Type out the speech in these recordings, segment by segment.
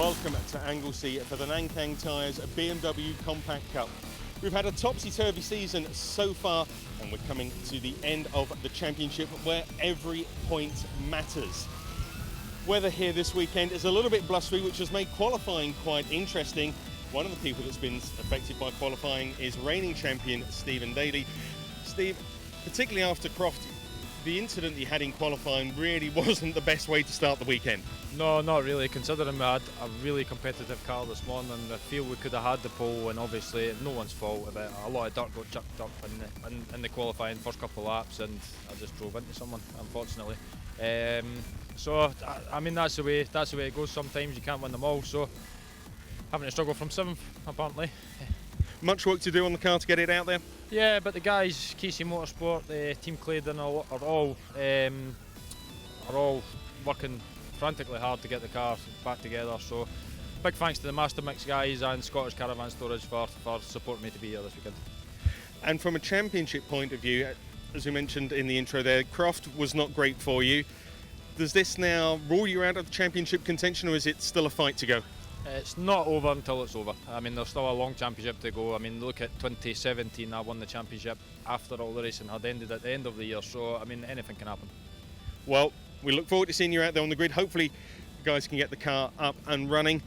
welcome to Anglesey for the Nankang Tyres BMW Compact Cup. We've had a topsy-turvy season so far, and we're coming to the end of the championship where every point matters. Weather here this weekend is a little bit blustery, which has made qualifying quite interesting. One of the people that's been affected by qualifying is reigning champion Stephen Daly. Steve, particularly after Croft, the incident he had in qualifying really wasn't the best way to start the weekend. No, not really, considering we had a really competitive car this morning. I feel we could have had the pole, and obviously no one's fault of it. A lot of dirt got chucked up in the qualifying first couple of laps, and I just drove into someone, unfortunately. So I mean, that's the way it goes. Sometimes you can't win them all, so having to struggle from 7th apparently. Much work to do on the car to get it out there? Yeah, but the guys, Casey Motorsport, Team Claydon are all working frantically hard to get the car back together. So big thanks to the Master Mix guys and Scottish Caravan Storage for supporting me to be here this weekend. And from a championship point of view, as we mentioned in the intro there, Croft was not great for you. Does this now rule you out of the championship contention, or is it still a fight to go? It's not over until it's over. I mean, there's still a long championship to go. I mean, look at 2017, I won the championship after all the racing had ended at the end of the year. So, I mean, anything can happen. Well, we look forward to seeing you out there on the grid. Hopefully, the guys can get the car up and running.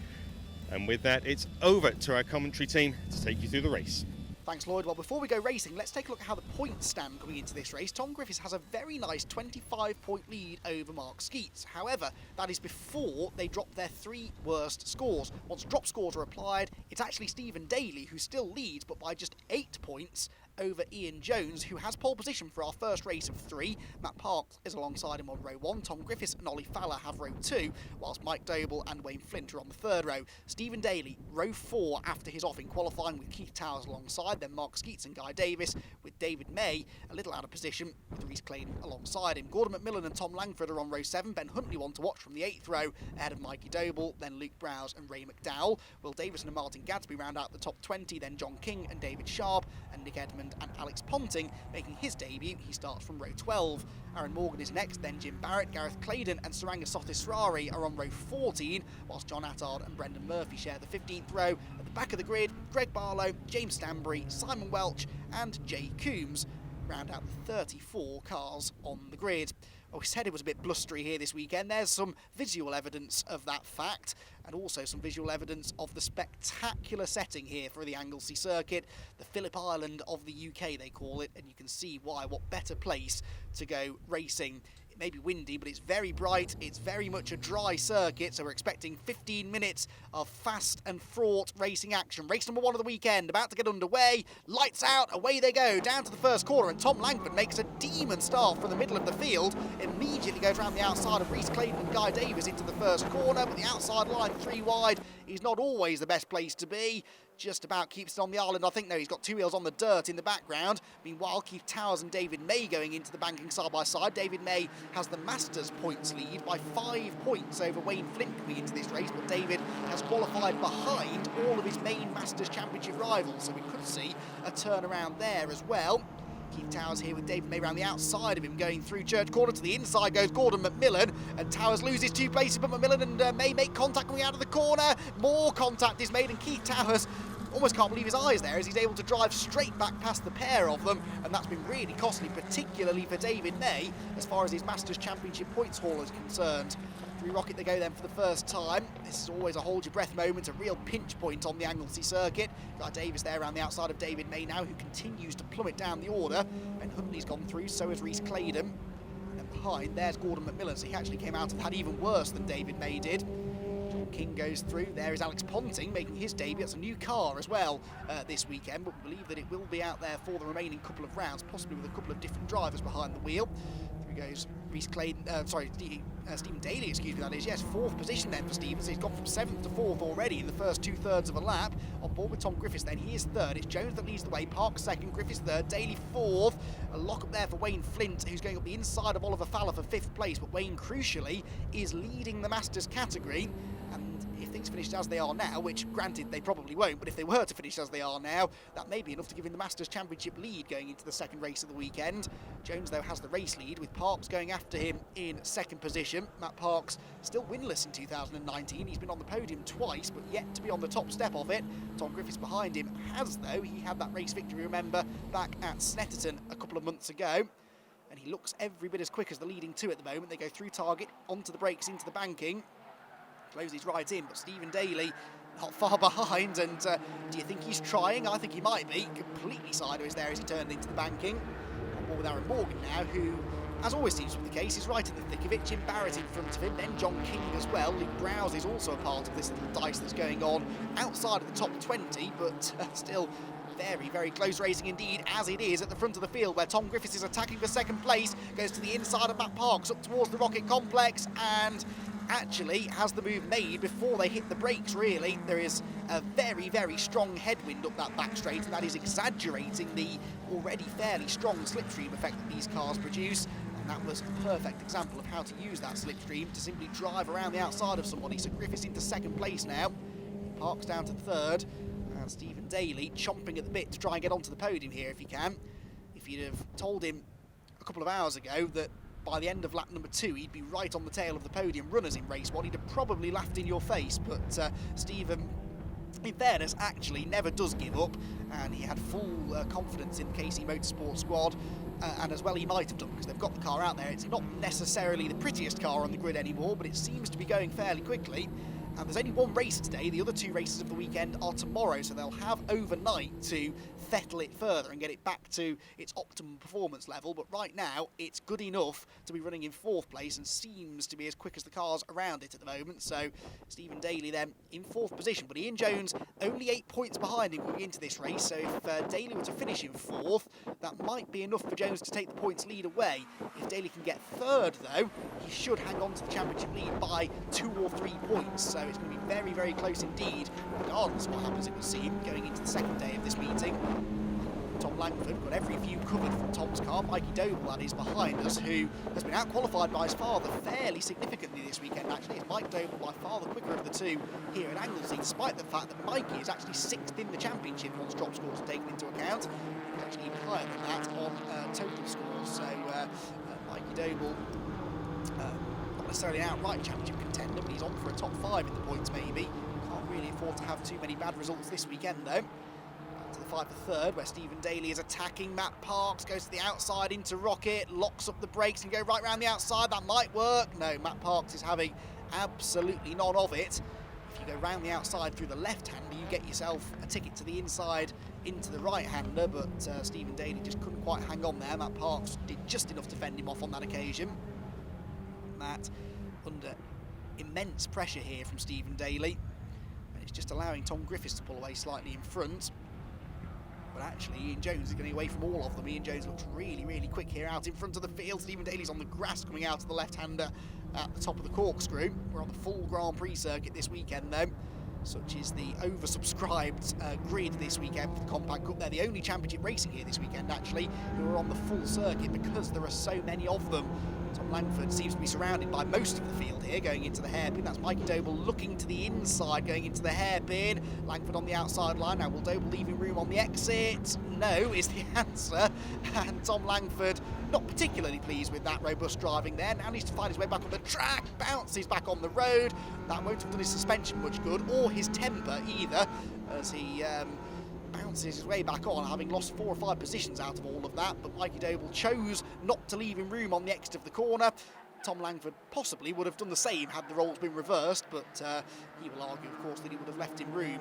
And with that, it's over to our commentary team to take you through the race. Thanks, Lloyd. Well, before we go racing, let's take a look at how the points stand coming into this race. Tom Griffiths has a very nice 25-point lead over Mark Skeets. However, that is before they drop their 3 worst scores. Once drop scores are applied, it's actually Stephen Daly who still leads, but by just 8 points over Ian Jones, who has pole position for our first race of 3. Matt Parks is alongside him on row 1. Tom Griffiths and Ollie Fowler have row 2, whilst Mike Doble and Wayne Flint are on the 3rd row. Stephen Daly, row 4 after his off in qualifying with Keith Towers alongside, then Mark Skeets and Guy Davis, with David May a little out of position with Reece Claydon alongside him. Gordon McMillan and Tom Langford are on row 7. Ben Huntley one to watch from the 8th row ahead of Mikey Doble, then Luke Browse and Ray McDowell. Will Davison and Martin Gadsby round out the top 20, then John King and David Sharp and Nick Edmond and Alex Ponting making his debut. He starts from row 12. Aaron Morgan is next, then Jim Barrett, Gareth Claydon and Saranga Sothisrari are on row 14, whilst John Attard and Brendan Murphy share the 15th row. At the back of the grid, Greg Barlow, James Stanbury, Simon Welch and Jay Coombs round out the 34 cars on the grid. Well, we said it was a bit blustery here this weekend. There's some visual evidence of that fact, and also some visual evidence of the spectacular setting here for the Anglesey circuit, the Phillip Island of the UK they call it, and you can see why. What better place to go racing. It may be windy, but it's very bright. It's very much a dry circuit, so we're expecting 15 minutes of fast and fraught racing action. Race number 1 of the weekend about to get underway. Lights out, away they go, down to the first corner, and Tom Langford makes a demon start from the middle of the field. Immediately goes around the outside of Reece Claydon and Guy Davis into the first corner, but the outside line 3 wide is not always the best place to be. Just about keeps it on the island. I think, no, he's got 2 wheels on the dirt in the background. Meanwhile, Keith Towers and David May going into the banking side by side. David May has the Masters points lead by 5 points over Wayne Flint coming into this race, but David has qualified behind all of his main Masters Championship rivals, so we could see a turnaround there as well. Keith Towers here with David May around the outside of him, going through Church Corner. To the inside goes Gordon McMillan, and Towers loses 2 places, but McMillan and May make contact coming out of the corner. More contact is made, and Keith Towers almost can't believe his eyes there as he's able to drive straight back past the pair of them, and that's been really costly, particularly for David May as far as his Masters Championship points haul is concerned. Through Rocket they go then for the first time. This is always a hold your breath moment, a real pinch point on the Anglesey circuit. Guy Davis there around the outside of David May now, who continues to plummet down the order. Ben Huntley's gone through, so has Reece Claydon. And behind, there's Gordon McMillan, so he actually came out of that even worse than David May did. John King goes through. There is Alex Ponting making his debut. That's a new car as well this weekend, but we believe that it will be out there for the remaining couple of rounds, possibly with a couple of different drivers behind the wheel. Through goes Reece Claydon, Stephen Daly, excuse me, that is. Yes, 4th position then for Stephen, so he's gone from 7th to 4th already in the first 2/3 of a lap. On board with Tom Griffiths then, he is 3rd. It's Jones that leads the way, Parks 2nd, Griffiths 3rd, Daly 4th. A lock up there for Wayne Flint, who's going up the inside of Oliver Fowler for 5th place, but Wayne, crucially, is leading the Masters category. And if things finish as they are now, which granted they probably won't, but if they were to finish as they are now, that may be enough to give him the Masters Championship lead going into the second race of the weekend. Jones, though, has the race lead, with Parks going after him in second position. Matt Parks still winless in 2019. He's been on the podium twice, but yet to be on the top step of it. Tom Griffiths behind him has, though. He had that race victory, remember, back at Snetterton a couple of months ago. And he looks every bit as quick as the leading two at the moment. They go through target, onto the brakes, into the banking. Closes right in, but Stephen Daly not far behind. And do you think he's trying? I think he might be. Completely sideways there as he turned into the banking. On board with Aaron Morgan now, who, as always seems to be the case, is right in the thick of it. Jim Barrett in front of him, then John King as well. Luke Browse is also a part of this little dice that's going on outside of the top 20, but still very, very close racing indeed, as it is at the front of the field, where Tom Griffiths is attacking for second place, goes to the inside of Matt Parks, up towards the Rocket Complex, and actually has the move made before they hit the brakes, really. There is a very, very strong headwind up that back straight, and that is exaggerating the already fairly strong slipstream effect that these cars produce. And that was a perfect example of how to use that slipstream to simply drive around the outside of somebody. So Griffiths into second place now, Parks down to third, and Stephen Daly chomping at the bit to try and get onto the podium here if he can. If you'd have told him a couple of hours ago that by the end of lap number 2 he'd be right on the tail of the podium runners in race 1, he'd have probably laughed in your face. But Stephen, in fairness, actually never does give up, and he had full confidence in the KC Motorsport squad, and as well he might have done, because they've got the car out there. It's not necessarily the prettiest car on the grid anymore, but it seems to be going fairly quickly. And there's only one race today. The other two races of the weekend are tomorrow, so they'll have overnight to fettle it further and get it back to its optimum performance level. But right now, it's good enough to be running in 4th place and seems to be as quick as the cars around it at the moment. So Stephen Daly then in 4th position, but Ian Jones only 8 points behind him going into this race. So if Daly were to finish in 4th, that might be enough for Jones to take the points lead away. If Daly can get 3rd, though, he should hang on to the championship lead by 2 or 3 points. So it's going to be very, very close indeed, regardless of what happens, it would seem, going into the second day of this meeting. Tom Langford got every view covered from Tom's car. Mikey Doble, that is, behind us, who has been out-qualified by his father fairly significantly this weekend, actually. It's Mike Doble by far the quicker of the two here at Anglesey, despite the fact that Mikey is actually 6th in the championship once drop scores are taken into account. He's actually even higher than that on total scores. So Mikey Doble, not necessarily an outright championship contender, but he's on for a top 5 in the points maybe. Can't really afford to have too many bad results this weekend though. To the 5 for 3rd, where Stephen Daly is attacking Matt Parks, goes to the outside into Rocket, locks up the brakes and go right round the outside. That might work. No, Matt Parks is having absolutely none of it. If you go round the outside through the left-hander, you get yourself a ticket to the inside into the right-hander, but Stephen Daly just couldn't quite hang on there. Matt Parks did just enough to fend him off on that occasion. Matt under immense pressure here from Stephen Daly, and it's just allowing Tom Griffiths to pull away slightly in front. But actually, Ian Jones is getting away from all of them. Ian Jones looks really, really quick here out in front of the field. Stephen Daly's on the grass coming out of the left-hander at the top of the corkscrew. We're on the full Grand Prix circuit this weekend, though. Such is the oversubscribed grid this weekend for the Compact Cup. They're the only championship racing here this weekend, actually, who are on the full circuit because there are so many of them. Tom Langford seems to be surrounded by most of the field here going into the hairpin. That's Mikey Doble looking to the inside going into the hairpin. Langford on the outside line. Now will Doble leaving room on the exit? No is the answer. And Tom Langford not particularly pleased with that robust driving there. Now needs to find his way back on the track. Bounces back on the road. That won't have done his suspension much good or his temper either, as he bounces his way back on, having lost 4 or 5 positions out of all of that. But Mikey Doble chose not to leave him room on the exit of the corner. Tom Langford possibly would have done the same had the roles been reversed, but he will argue, of course, that he would have left him room.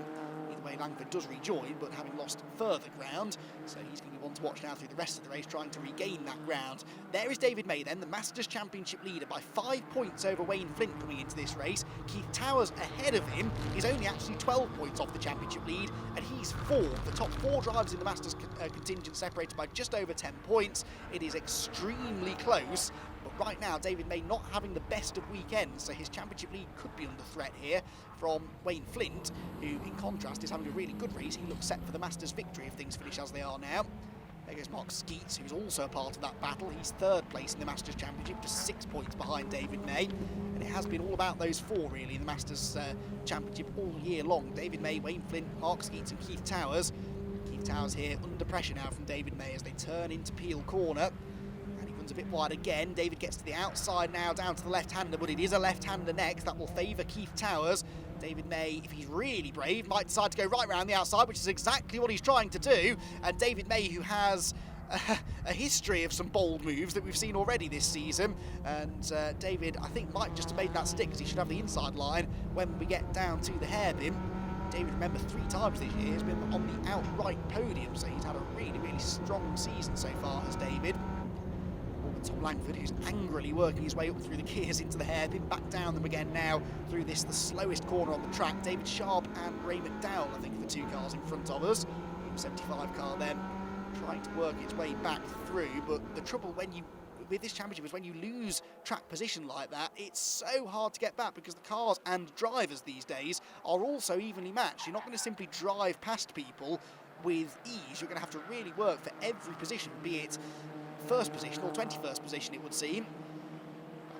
Either way, Langford does rejoin, but having lost further ground, so he's going to be one to watch now through the rest of the race, trying to regain that ground. There is David May then, the Masters Championship leader, by 5 points over Wayne Flint coming into this race. Keith Towers ahead of him is only actually 12 points off the championship lead, and he's 4th. The top 4 drivers in the Masters contingent separated by just over 10 points. It is extremely close. But right now, David May not having the best of weekends, so his championship lead could be under threat here from Wayne Flint, who, in contrast, is having a really good race. He looks set for the Masters victory if things finish as they are now. There goes Mark Skeets, who's also a part of that battle. He's third place in the Masters Championship, just 6 points behind David May. And it has been all about those four, really, in the Masters Championship all year long. David May, Wayne Flint, Mark Skeets and Keith Towers. Keith Towers here under pressure now from David May as they turn into Peel Corner. And he runs a bit wide again. David gets to the outside now, down to the left-hander, but it is a left-hander next. That will favour Keith Towers. David May, if he's really brave, might decide to go right round the outside, which is exactly what he's trying to do. And David May, who has a history of some bold moves that we've seen already this season. And David, I think, might just have made that stick because he should have the inside line when we get down to the hairpin. David, remember, 3 times this year has been on the outright podium, so he's had a really, really strong season so far, has David. Tom Langford, who's angrily working his way up through the gears into the hairpin, back down them again now through this, the slowest corner on the track. David Sharp and Ray McDowell, I think, are the 2 cars in front of us. 75 car then, trying to work its way back through, but the trouble with this championship is when you lose track position like that, it's so hard to get back because the cars and drivers these days are also evenly matched. You're not going to simply drive past people with ease. You're going to have to really work for every position, be it first position or 21st position, it would seem.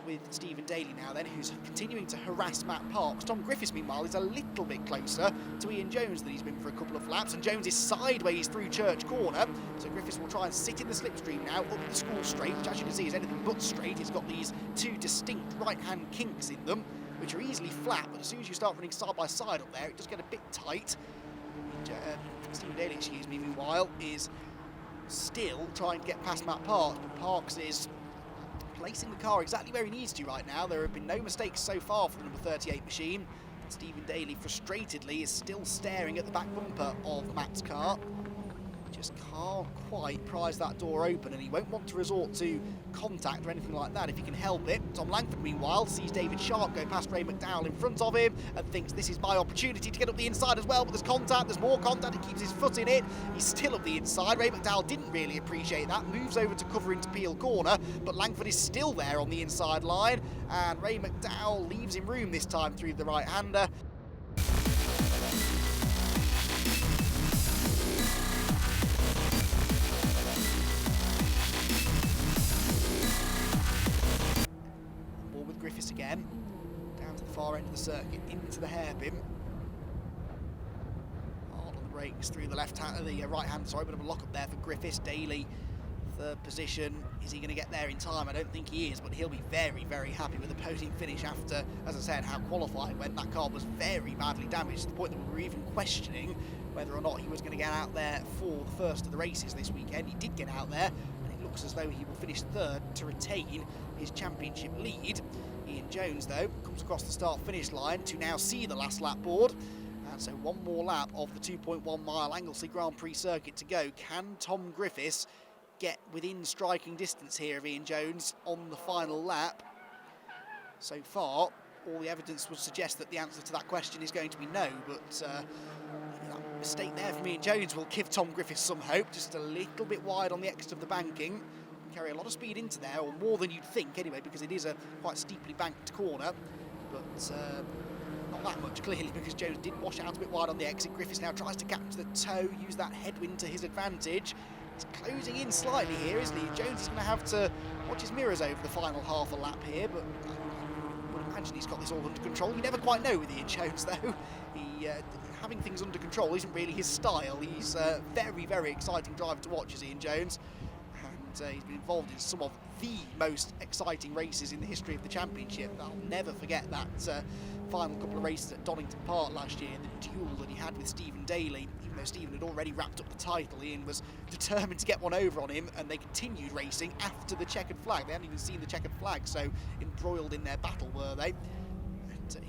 With Stephen Daly now then, who's continuing to harass Matt Parks. Tom Griffiths, meanwhile, is a little bit closer to Ian Jones than he's been for a couple of laps, and Jones is sideways through Church Corner, so Griffiths will try and sit in the slipstream now up the school straight, which as you can see is anything but straight. It's got these 2 distinct right-hand kinks in them, which are easily flat, but as soon as you start running side by side up there, it does get a bit tight. Stephen Daly, excuse me, meanwhile, is still trying to get past Matt Parks, but Parks is placing the car exactly where he needs to right now. There have been no mistakes so far for the number 38 machine. Stephen Daly, frustratedly, is still staring at the back bumper of Matt's car. Just can't quite prise that door open, and he won't want to resort to contact or anything like that if he can help it. Tom Langford, meanwhile, sees David Sharp go past Ray McDowell in front of him and thinks this is my opportunity to get up the inside as well, but there's more contact, he keeps his foot in it. He's still up the inside. Ray McDowell didn't really appreciate that, moves over to cover into Peel Corner, but Langford is still there on the inside line, and Ray McDowell leaves him room this time through the right-hander. Griffiths again, down to the far end of the circuit, into the hairpin. Hard on the brakes through the right hand, sorry, bit of a lock up there for Griffiths. Daly, third position. Is he going to get there in time? I don't think he is, but he'll be very, very happy with the podium finish after, as I said, how qualifying went. That car was very badly damaged to the point that we were even questioning whether or not he was going to get out there for the first of the races this weekend. He did get out there, and it looks as though he will finish third to retain his championship lead. Ian Jones, though, comes across the start-finish line to now see the last lap board. And so one more lap of the 2.1 mile Anglesey Grand Prix circuit to go. Can Tom Griffiths get within striking distance here of Ian Jones on the final lap? So far, all the evidence would suggest that the answer to that question is going to be no, but that mistake there from Ian Jones will give Tom Griffiths some hope. Just a little bit wide on the exit of the banking. Carry a lot of speed into there, or more than you'd think anyway, because it is a quite steeply banked corner, but not that much clearly, because Jones did wash out a bit wide on the exit. Griffiths now tries to capture the toe, use that headwind to his advantage. He's closing in slightly here, isn't he? Jones is going to have to watch his mirrors over the final half a lap here, but I would imagine he's got this all under control. You never quite know with Ian Jones, though. Having things under control isn't really his style. He's a very, very exciting driver to watch, is Ian Jones. He's been involved in some of the most exciting races in the history of the championship. I'll never forget that final couple of races at Donington Park last year, the duel that he had with Stephen Daly. Even though Stephen had already wrapped up the title, Ian was determined to get one over on him, and they continued racing after the checkered flag. They hadn't even seen the checkered flag, so embroiled in their battle were they.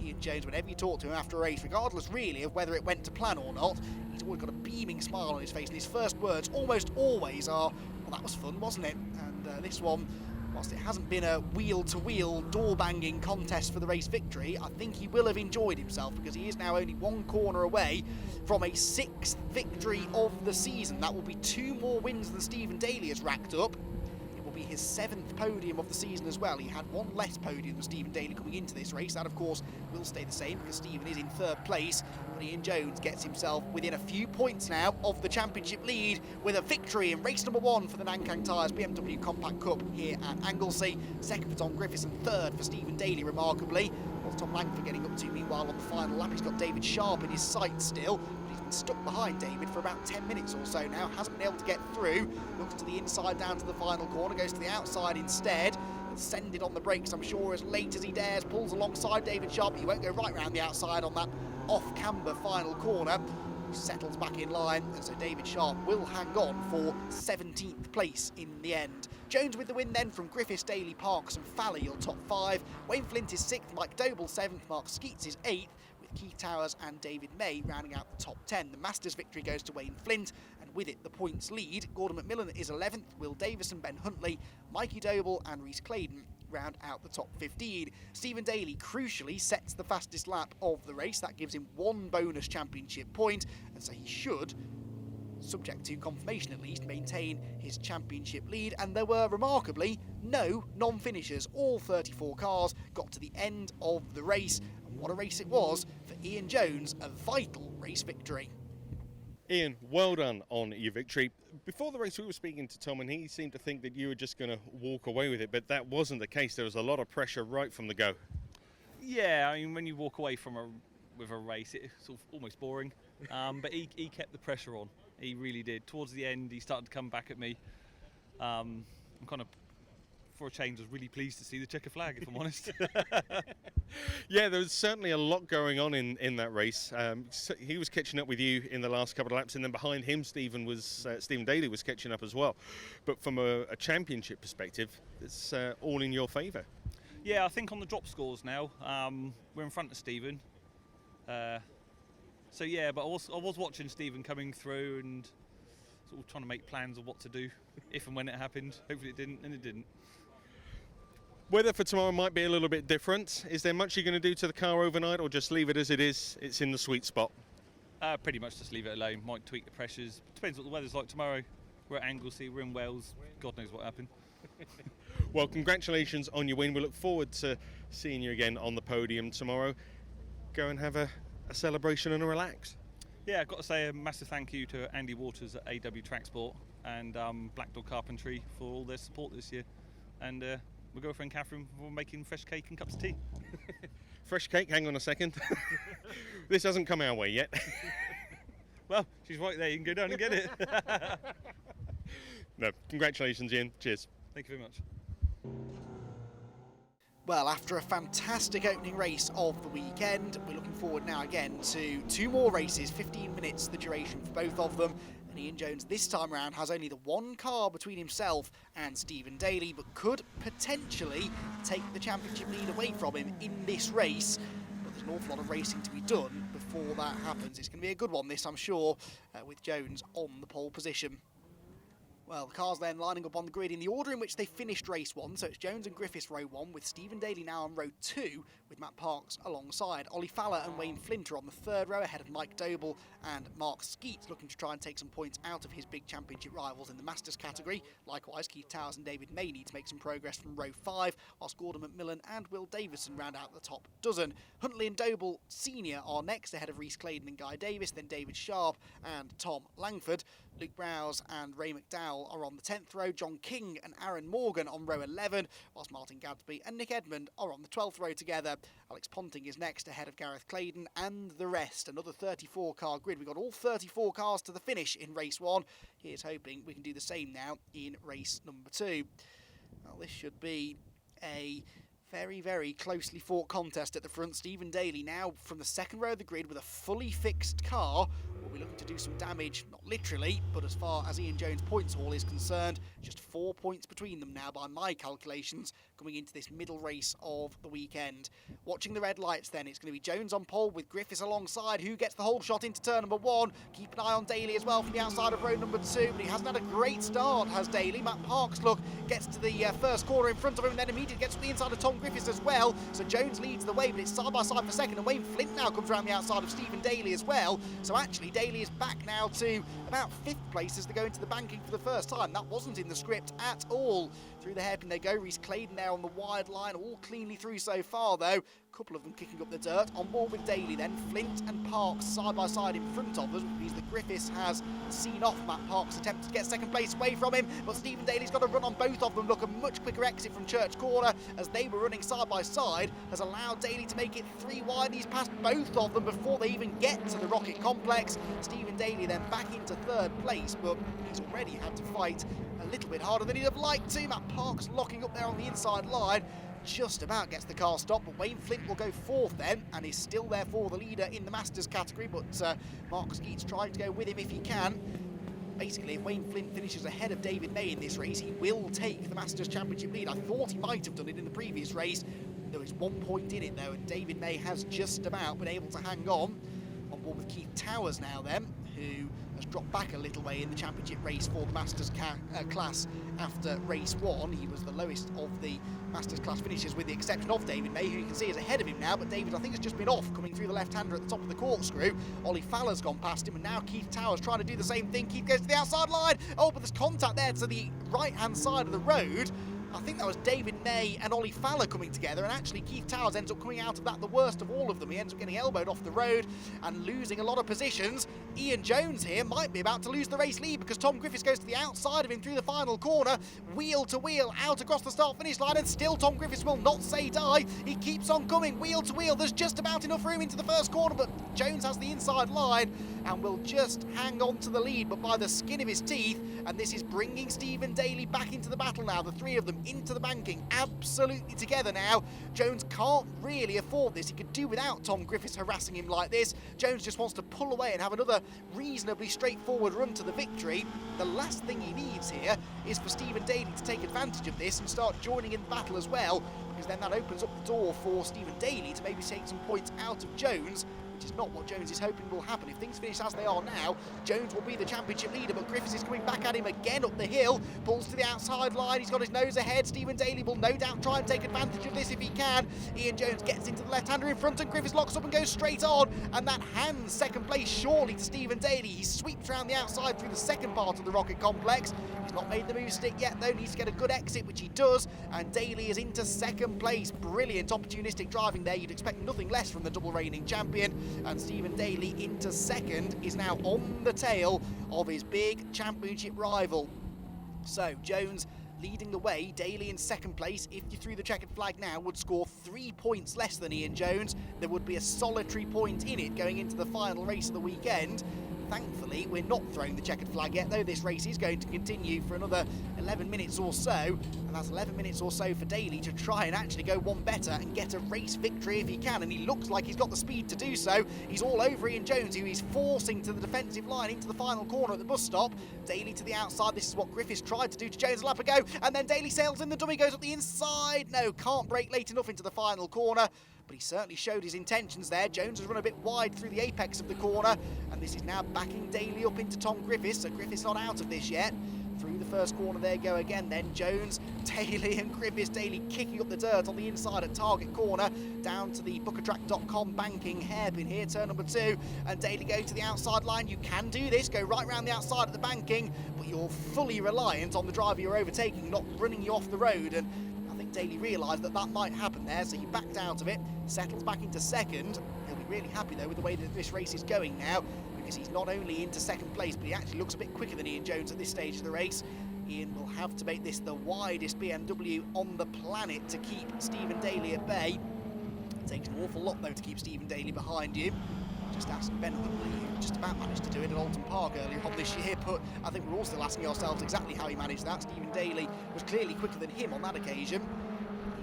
Ian Jones, whenever you talk to him after a race, regardless really of whether it went to plan or not, he's always got a beaming smile on his face, and his first words almost always are, well, that was fun, wasn't it? And this one, whilst it hasn't been a wheel-to-wheel door-banging contest for the race victory, I think he will have enjoyed himself, because he is now only one corner away from a 6th victory of the season. That will be 2 more wins than Stephen Daly has racked up. It will be his 7th podium of the season as well. He had one less podium than Stephen Daly coming into this race. That, of course, will stay the same because Stephen is in 3rd place. But Ian Jones gets himself within a few points now of the championship lead with a victory in race number 1 for the Nankang Tyres BMW Compact Cup here at Anglesey. 2nd for Tom Griffiths and 3rd for Stephen Daly, remarkably. What's Tom Langford getting up to meanwhile on the final lap? He's got David Sharp in his sights still, but he's been stuck behind David for about 10 minutes or so now, hasn't been able to get through. Looks to the inside down to the final corner, goes to the outside instead. Send it on the brakes, I'm sure, as late as he dares, pulls alongside David Sharp. He won't go right round the outside on that off-camber final corner. Settles back in line, and so David Sharp will hang on for 17th place in the end. Jones with the win then from Griffiths, Daly, Parks and Fally, your top 5. Wayne Flint is 6th, Mike Doble 7th, Mark Skeets is 8th, with Keith Towers and David May rounding out the top 10. The Masters victory goes to Wayne Flint, and with it the points lead. Gordon McMillan is 11th, Will Davison, Ben Huntley, Mikey Doble and Rhys Claydon round out the top 15. Stephen Daly crucially sets the fastest lap of the race. That gives him 1 bonus championship point, and so he should, subject to confirmation at least, maintain his championship lead. And there were remarkably no non-finishers. All 34 cars got to the end of the race, and what a race it was for Ian Jones, a vital race victory. Ian, well done on your victory. Before the race we were speaking to Tom and he seemed to think that you were just going to walk away with it, but that wasn't the case. There was a lot of pressure right from the go. Yeah, I mean, when you walk away from with a race, it's sort of almost boring. But he kept the pressure on. He really did. Towards the end, he started to come back at me. I'm kind of, for a change, was really pleased to see the checker flag, if I'm honest. Yeah, there was certainly a lot going on in that race. He was catching up with you in the last couple of laps, and then behind him, Stephen Daly was catching up as well. But from a championship perspective, it's all in your favour. Yeah, I think on the drop scores now, we're in front of Stephen. So yeah, but I was watching Stephen coming through and sort of trying to make plans of what to do if and when it happened. Hopefully it didn't, and it didn't. Weather for tomorrow might be a little bit different. Is there much you're going to do to the car overnight, or just leave it as it is? It's in the sweet spot. Pretty much just leave it alone. Might tweak the pressures. Depends what the weather's like tomorrow. We're at Anglesey, we're in Wales. God knows what happened. Well, congratulations on your win. We look forward to seeing you again on the podium tomorrow. Go and have a celebration and a relax. Yeah, I've got to say a massive thank you to Andy Waters at AW Tracksport and Black Dog Carpentry for all their support this year. And my girlfriend Catherine for making fresh cake and cups of tea. Fresh cake? Hang on a second. This hasn't come our way yet. Well, she's right there. You can go down and get it. No, congratulations, Ian. Cheers. Thank you very much. Well, after a fantastic opening race of the weekend, we're looking forward now again to 2 more races, 15 minutes the duration for both of them. And Ian Jones this time around has only the 1 car between himself and Stephen Daly, but could potentially take the championship lead away from him in this race. But there's an awful lot of racing to be done before that happens. It's going to be a good one, this, I'm sure, with Jones on the pole position. Well, the cars then lining up on the grid in the order in which they finished race 1. So it's Jones and Griffiths row 1, with Stephen Daly now on row 2, with Matt Parks alongside. Ollie Fowler and Wayne Flint are on the 3rd row, ahead of Mike Doble and Mark Skeets, looking to try and take some points out of his big championship rivals in the Masters category. Likewise, Keith Towers and David May need to make some progress from row 5, whilst Gordon McMillan and Will Davison round out the top dozen. Huntley and Doble Senior are next, ahead of Rhys Claydon and Guy Davis, then David Sharp and Tom Langford. Luke Browse and Ray McDowell are on the 10th row, John King and Aaron Morgan on row 11, whilst Martin Gadsby and Nick Edmond are on the 12th row together. Alex Ponting is next, ahead of Gareth Claydon and the rest. Another 34-car grid. We've got all 34 cars to the finish in race 1. Here's hoping we can do the same now in race number 2. Well, this should be a very, very closely fought contest at the front. Stephen Daly now from the 2nd row of the grid with a fully fixed car will be looking to do some damage, not literally, but as far as Ian Jones' points haul is concerned, just 4 points between them now by my calculations coming into this middle race of the weekend. Watching the red lights then, it's going to be Jones on pole with Griffiths alongside, who gets the whole shot into turn number 1. Keep an eye on Daly as well from the outside of row number 2, but he hasn't had a great start, has Daly. Matt Parks, look, gets to the first corner in front of him and then immediately gets to the inside of Tom Griffiths as well. So Jones leads the way, but it's side by side for second, and Wayne Flint now comes around the outside of Stephen Daly as well. So actually, Daly Daly is back now to about 5th place as they go into the banking for the first time. That wasn't in the script at all. Through the hairpin they go. Reese Claydon there on the wide line, all cleanly through so far though. A couple of them kicking up the dirt. On board with Daly then, Flint and Parks side by side in front of us, which means that Griffiths has seen off Matt Parks' attempt to get second place away from him, but Stephen Daly's got to run on both of them. Look, a much quicker exit from Church Corner as they were running side by side has allowed Daly to make it 3 wide. He's passed both of them before they even get to the Rocket Complex. Stephen Daly then back into 3rd place, but he's already had to fight a little bit harder than he'd have liked to. Matt Parks locking up there on the inside line, just about gets the car stopped, but Wayne Flint will go 4th then and is still therefore the leader in the Masters category, but Mark Skeet's trying to go with him if he can. Basically, if Wayne Flint finishes ahead of David May in this race, he will take the Masters Championship lead. I thought he might have done it in the previous race. There is 1 point in it though, and David May has just about been able to hang on. On board with Keith Towers now then, who has dropped back a little way in the championship race for the Masters class after race 1. He was the lowest of the Masters class finishers with the exception of David May, who you can see is ahead of him now, but David I think has just been off coming through the left-hander at the top of the corkscrew. Ollie Faller's gone past him and now Keith Towers trying to do the same thing. Keith goes to the outside line. Oh, but there's contact there to the right-hand side of the road. I think that was David May and Ollie Faller coming together, and actually Keith Towers ends up coming out of that the worst of all of them. He ends up getting elbowed off the road and losing a lot of positions. Ian Jones here might be about to lose the race lead because Tom Griffiths goes to the outside of him through the final corner, wheel to wheel out across the start-finish line, and still Tom Griffiths will not say die. He keeps on coming, wheel to wheel. There's just about enough room into the first corner, but Jones has the inside line and will just hang on to the lead, but by the skin of his teeth, and this is bringing Stephen Daly back into the battle now. The 3 of them into the banking, absolutely together now. Jones can't really afford this. He could do without Tom Griffiths harassing him like this. Jones just wants to pull away and have another reasonably straightforward run to the victory. The last thing he needs here is for Stephen Daly to take advantage of this and start joining in the battle as well, because then that opens up the door for Stephen Daly to maybe take some points out of Jones, which is not what Jones is hoping will happen. If things finish as they are now, Jones will be the championship leader, but Griffiths is coming back at him again up the hill, pulls to the outside line, he's got his nose ahead. Stephen Daly will no doubt try and take advantage of this if he can. Ian Jones gets into the left-hander in front and Griffiths locks up and goes straight on, and that hands second place surely to Stephen Daly. He sweeps around the outside through the second part of the Rocket Complex. He's not made the move stick yet though, needs to get a good exit, which he does, and Daly is into second place. Brilliant opportunistic driving there, you'd expect nothing less from the double reigning champion, and Stephen Daly into second is now on the tail of his big championship rival. So Jones leading the way, Daly in second place. If you threw the checkered flag now, would score 3 points less than Ian Jones. There would be a solitary point in it going into the final race of the weekend. Thankfully, we're not throwing the checkered flag yet, though this race is going to continue for another 11 minutes or so, and that's 11 minutes or so for Daly to try and actually go one better and get a race victory if he can, and he looks like he's got the speed to do so. He's all over Ian Jones, who he's forcing to the defensive line into the final corner at the bus stop. Daly to the outside. This is what Griffiths tried to do to Jones a lap ago, and then Daly sails in, the dummy goes up the inside. No, can't brake late enough into the final corner, but he certainly showed his intentions there. Jones has run a bit wide through the apex of the corner, and this is now backing Daly up into Tom Griffiths, so Griffiths not out of this yet. Through the first corner, there go again then. Jones, Daly and Griffiths. Daly kicking up the dirt on the inside at Target Corner, down to the bookertrack.com banking hairpin here, turn number 2, and Daly going to the outside line. You can do this, go right round the outside of the banking, but you're fully reliant on the driver you're overtaking not running you off the road, and I think Daly realised that that might happen there, so he backed out of it, settles back into second. He'll be really happy though with the way that this race is going now, because he's not only into second place, but he actually looks a bit quicker than Ian Jones at this stage of the race. Ian will have to make this the widest BMW on the planet to keep Stephen Daly at bay. It takes an awful lot though to keep Stephen Daly behind you. Just ask Ben Huntley, who just about managed to do it at Alton Park earlier on this year, but I think we're all still asking ourselves exactly how he managed that. Stephen Daly was clearly quicker than him on that occasion.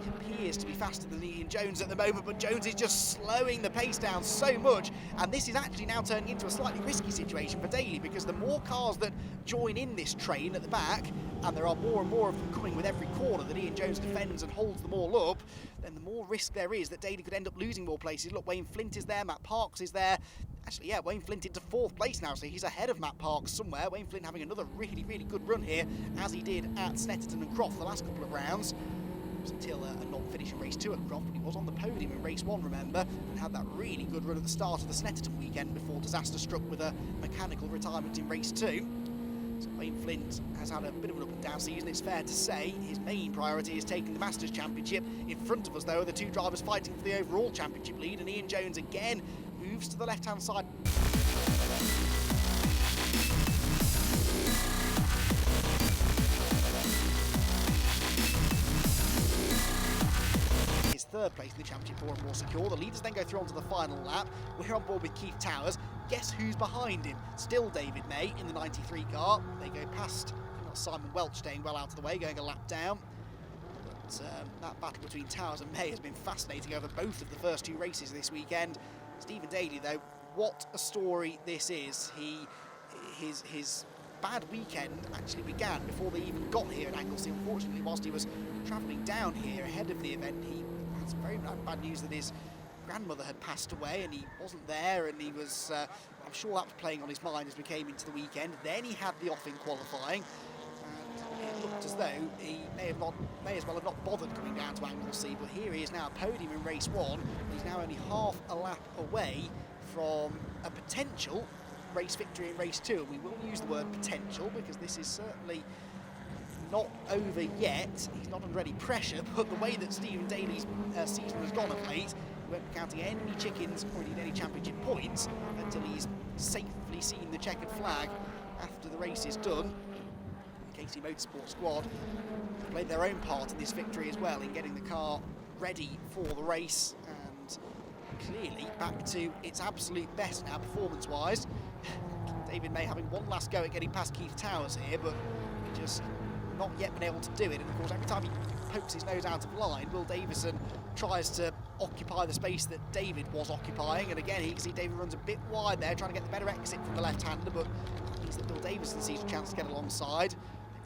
He appears to be faster than Ian Jones at the moment, but Jones is just slowing the pace down so much, and this is actually now turning into a slightly risky situation for Daly, because the more cars that join in this train at the back, and there are more and more of them coming with every corner that Ian Jones defends and holds them all up, then the more risk there is that Daly could end up losing more places. Look, Wayne Flint is there, Matt Parks is there. Actually, yeah, Wayne Flint into 4th place now, so he's ahead of Matt Parks somewhere. Wayne Flint having another really, really good run here, as he did at Snetterton and Croft the last couple of rounds. It was until a non-finish in race 2 at Croft, but he was on the podium in race 1, remember, and had that really good run at the start of the Snetterton weekend before disaster struck with a mechanical retirement in race 2. So Wayne Flint has had a bit of an up and down season, it's fair to say. His main priority is taking the Masters Championship. In front of us, though, are the two drivers fighting for the overall championship lead, and Ian Jones again moves to the left-hand side. His third place in the championship more and more secure. The leaders then go through onto the final lap. We're on board with Keith Towers. Guess who's behind him? Still David May in the 93 car. They go past Simon Welch, staying well out of the way, going a lap down. But that battle between Towers and May has been fascinating over both of the first 2 races this weekend. Stephen Daly, though, what a story this is. His bad weekend actually began before they even got here at Anglesey. Unfortunately, whilst he was travelling down here ahead of the event, he had some very bad news that his grandmother had passed away and he wasn't there, and he was, I'm sure that was playing on his mind as we came into the weekend. Then he had the off in qualifying, and it looked as though he may as well have not bothered coming down to Anglesey, but here he is now, podium in race 1. He's now only half a lap away from a potential race victory in race 2, and we will use the word potential because this is certainly not over yet. He's not under any pressure, but the way that Stephen Daly's season has gone of late, he won't be counting any chickens or indeed any championship points until he's safely seen the checkered flag after the race is done. The KC Motorsport squad played their own part in this victory as well in getting the car ready for the race, and clearly back to its absolute best now performance-wise. David May having one last go at getting past Keith Towers here, but just not yet been able to do it. And of course, every time he pokes his nose out of line, Will Davison tries to occupy the space that David was occupying, and again, you can see David runs a bit wide there, trying to get the better exit from the left-hander, but it means that Will Davison sees a chance to get alongside.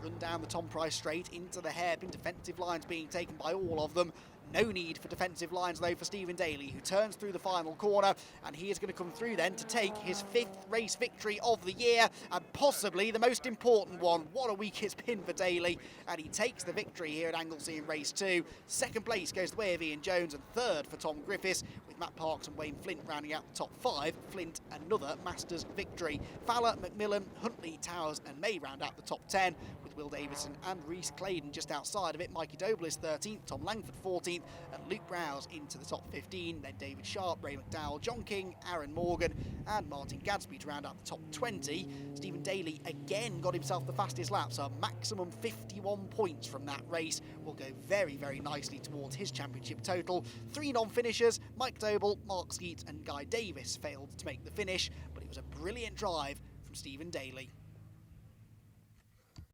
They run down the Tom Price straight into the hairpin, defensive lines being taken by all of them. No need for defensive lines, though, for Stephen Daly, who turns through the final corner, and he is going to come through then to take his 5th race victory of the year, and possibly the most important one. What a week it's been for Daly, and he takes the victory here at Anglesey in race 2. Second place goes the way of Ian Jones, and third for Tom Griffiths, with Matt Parks and Wayne Flint rounding out the top 5. Flint, another Masters victory. Fowler, McMillan, Huntley, Towers and May round out the top 10, with Will Davison and Rhys Claydon just outside of it. Mikey Doble is 13th, Tom Langford 14th, and Luke Browse into the top 15. Then David Sharp, Ray McDowell, John King, Aaron Morgan and Martin Gadsby to round out the top 20. Stephen Daly again got himself the fastest lap, so a maximum 51 points from that race will go very, very nicely towards his championship total. 3 non-finishers, Mike Doble, Mark Skeets and Guy Davis failed to make the finish, but it was a brilliant drive from Stephen Daly.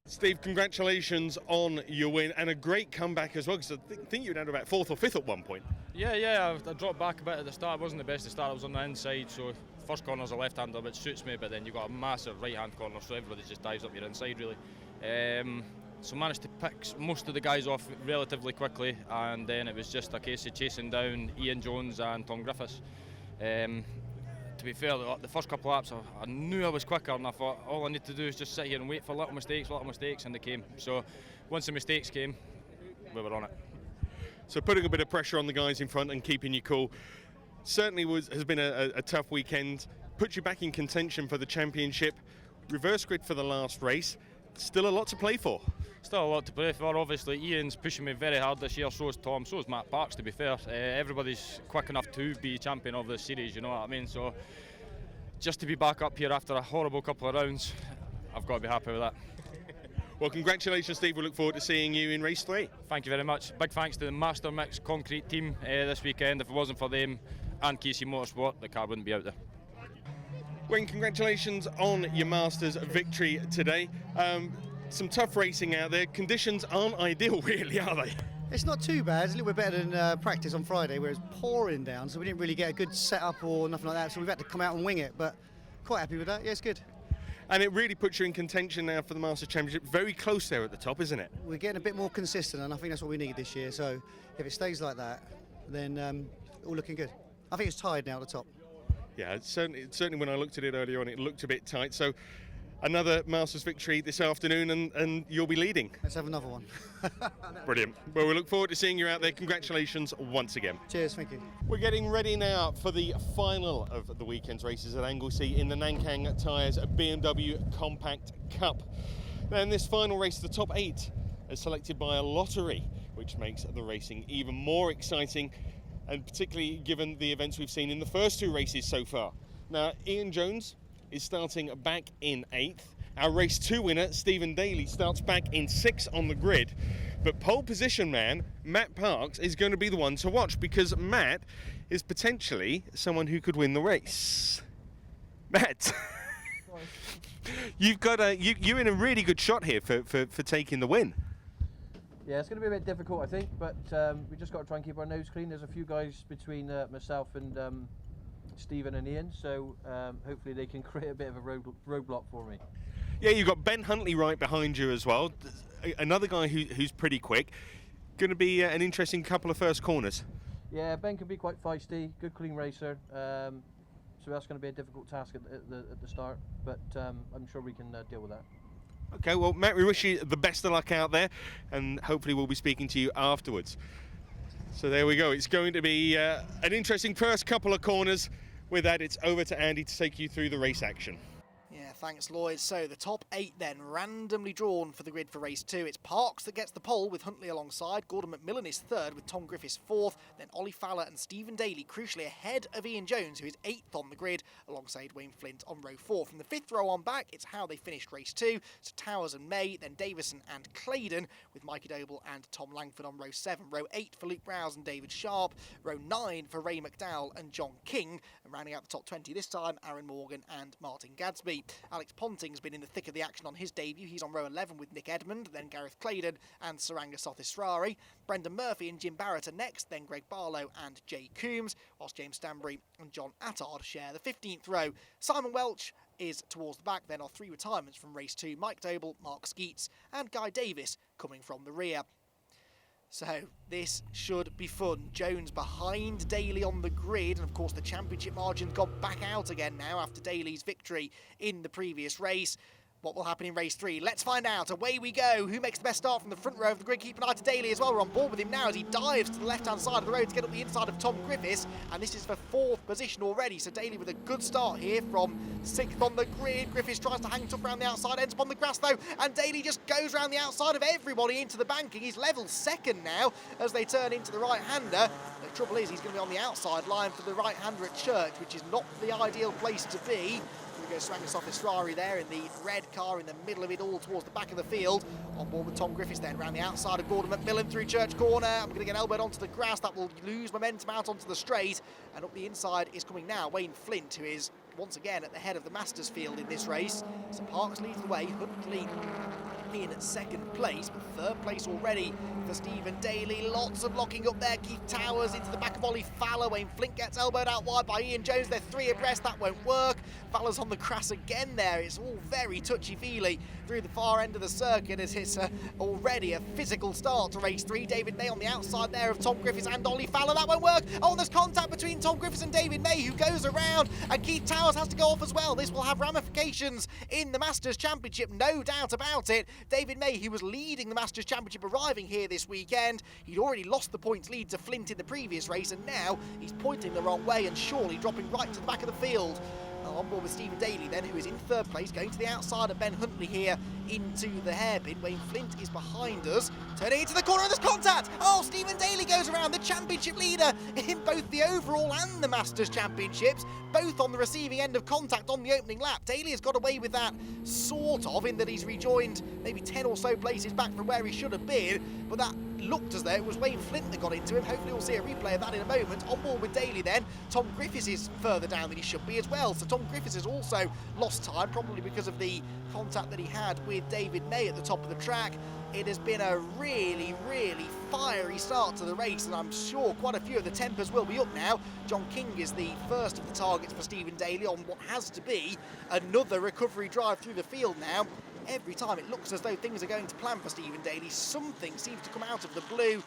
Steve, congratulations on your win and a great comeback as well, because I think you were down to about 4th or 5th at one point. Yeah, I dropped back a bit at the start. It wasn't the best to start. I was on the inside, so first corner's a left-hander, which suits me, but then you've got a massive right-hand corner, so everybody just dives up your inside, really. So managed to pick most of the guys off relatively quickly, and then it was just a case of chasing down Ian Jones and Tom Griffiths. To be fair, the first couple of laps I knew I was quicker, and I thought all I need to do is just sit here and wait for little mistakes, and they came. So once the mistakes came, we were on it. So putting a bit of pressure on the guys in front and keeping you cool certainly has been a tough weekend. Put you back in contention for the championship. Reverse grid for the last race. Still a lot to play for. Still a lot to play for. Obviously, Ian's pushing me very hard this year, so is Tom, so is Matt Parks, to be fair. Everybody's quick enough to be champion of this series, you know what I mean? So just to be back up here after a horrible couple of rounds, I've got to be happy with that. Well, congratulations, Steve. We look forward to seeing you in race 3. Thank you very much. Big thanks to the Master Mix Concrete team this weekend. If it wasn't for them and KC Motorsport, the car wouldn't be out there. Wayne, congratulations on your Masters victory today. Some tough racing out there. Conditions aren't ideal, really, are they? It's not too bad. It's a little bit better than practice on Friday, where it was pouring down, so we didn't really get a good setup or nothing like that, so we've had to come out and wing it, but quite happy with that. Yeah, it's good. And it really puts you in contention now for the Masters Championship. Very close there at the top, isn't it? We're getting a bit more consistent, and I think that's what we need this year, so if it stays like that, then all looking good. I think it's tied now at the top. Yeah, certainly when I looked at it earlier on, it looked a bit tight. So Another Masters victory this afternoon, and you'll be leading. Let's have another one. Brilliant. Well, we look forward to seeing you out there. Congratulations once again. Cheers, thank you. We're getting ready now for the final of the weekend's races at Anglesey in the Nankang Tyres BMW Compact Cup. Now, in this final race, the top 8 are selected by a lottery, which makes the racing even more exciting, and particularly given the events we've seen in the first 2 races so far. Now, Ian Jones is starting back in 8th. Our race 2 winner, Stephen Daly, starts back in 6th on the grid. But pole position man, Matt Parks, is going to be the one to watch, because Matt is potentially someone who could win the race. Matt, you're in a really good shot here for taking the win. Yeah, it's going to be a bit difficult, I think, but we just got to try and keep our nose clean. There's a few guys between myself and Stephen and Ian, so hopefully they can create a bit of a roadblock for me. Yeah, you've got Ben Huntley right behind you as well, another guy who's pretty quick. Going to be an interesting couple of first corners. Yeah, Ben can be quite feisty, good clean racer, so that's going to be a difficult task at the start, but I'm sure we can deal with that. Okay, well, Matt, we wish you the best of luck out there, and hopefully we'll be speaking to you afterwards. So there we go. It's going to be an interesting first couple of corners. With that, it's over to Andy to take you through the race action. Yeah, thanks, Lloyd. So the top 8 then, randomly drawn for the grid for race 2. It's Parks that gets the pole with Huntley alongside. Gordon McMillan is 3rd with Tom Griffiths 4th. Then Ollie Fowler and Stephen Daly crucially ahead of Ian Jones, who is 8th on the grid, alongside Wayne Flint on row 4. From the 5th row on back, it's how they finished race 2. So Towers and May, then Davison and Claydon, with Mikey Doble and Tom Langford on row 7. Row 8 for Luke Browse and David Sharp. Row 9 for Ray McDowell and John King. And rounding out the top 20 this time, Aaron Morgan and Martin Gadsby. Alex Ponting's been in the thick of the action on his debut. He's on row 11 with Nick Edmond, then Gareth Claydon and Saranga Sothisrari. Brendan Murphy and Jim Barrett are next, then Greg Barlow and Jay Coombs, whilst James Stanbury and John Attard share the 15th row. Simon Welch is towards the back. Then are 3 retirements from race 2, Mike Doble, Mark Skeets and Guy Davis coming from the rear. So this should be fun. Jones behind Daly on the grid, and of course the championship margin's gone back out again now after Daly's victory in the previous race. What will happen in race 3? Let's find out. Away we go. Who makes the best start from the front row of the grid? Keep an eye to Daly as well. We're on board with him now as he dives to the left-hand side of the road to get up the inside of Tom Griffiths. And this is for 4th position already. So Daly with a good start here from 6th on the grid. Griffiths tries to hang tough around the outside, ends up on the grass though. And Daly just goes around the outside of everybody into the banking. He's level 2nd now as they turn into the right-hander. The trouble is he's going to be on the outside line for the right-hander at Church, which is not the ideal place to be. We go Saranga Sothisrari there in the red car in the middle of it all towards the back of the field. On board with Tom Griffiths then, around the outside of Gordon McMillan through Church Corner. I'm going to get elbowed onto the grass. That will lose momentum out onto the straight. And up the inside is coming now Wayne Flint, who is once again at the head of the Masters field in this race. So Parks leads the way. Huntley in 2nd place, but 3rd place already for Stephen Daly. Lots of locking up there. Keith Towers into the back of Ollie Fowler. Wayne Flint gets elbowed out wide by Ian Jones. They're 3 abreast. That won't work. Fowler's on the grass again there. It's all very touchy-feely through the far end of the circuit as it's already a physical start to race 3. David May on the outside there of Tom Griffiths and Ollie Fowler. That won't work. Oh, there's contact between Tom Griffiths and David May, who goes around, and Keith Towers has to go off as well. This will have ramifications in the Masters Championship, no doubt about it. David May, who was leading the Masters Championship, arriving here this weekend. He'd already lost the points lead to Flint in the previous race, and now he's pointing the wrong way and surely dropping right to the back of the field. On board with Stephen Daly then, who is in 3rd place, going to the outside of Ben Huntley here into the hairpin. Wayne Flint is behind us, turning into the corner, and there's contact! Oh, Stephen Daly goes around, the championship leader in both the overall and the Masters Championships, both on the receiving end of contact on the opening lap. Daly has got away with that, sort of, in that he's rejoined maybe 10 or so places back from where he should have been, but that looked as though it was Wayne Flint that got into him. Hopefully we'll see a replay of that in a moment. On board with Daly then, Tom Griffiths is further down than he should be as well, so Tom Griffiths has also lost time, probably because of the contact that he had with David May at the top of the track. It has been a really, really fiery start to the race, and I'm sure quite a few of the tempers will be up now. John King is the first of the targets for Stephen Daly on what has to be another recovery drive through the field now. Every time it looks as though things are going to plan for Stephen Daly, something seems to come out of the blue.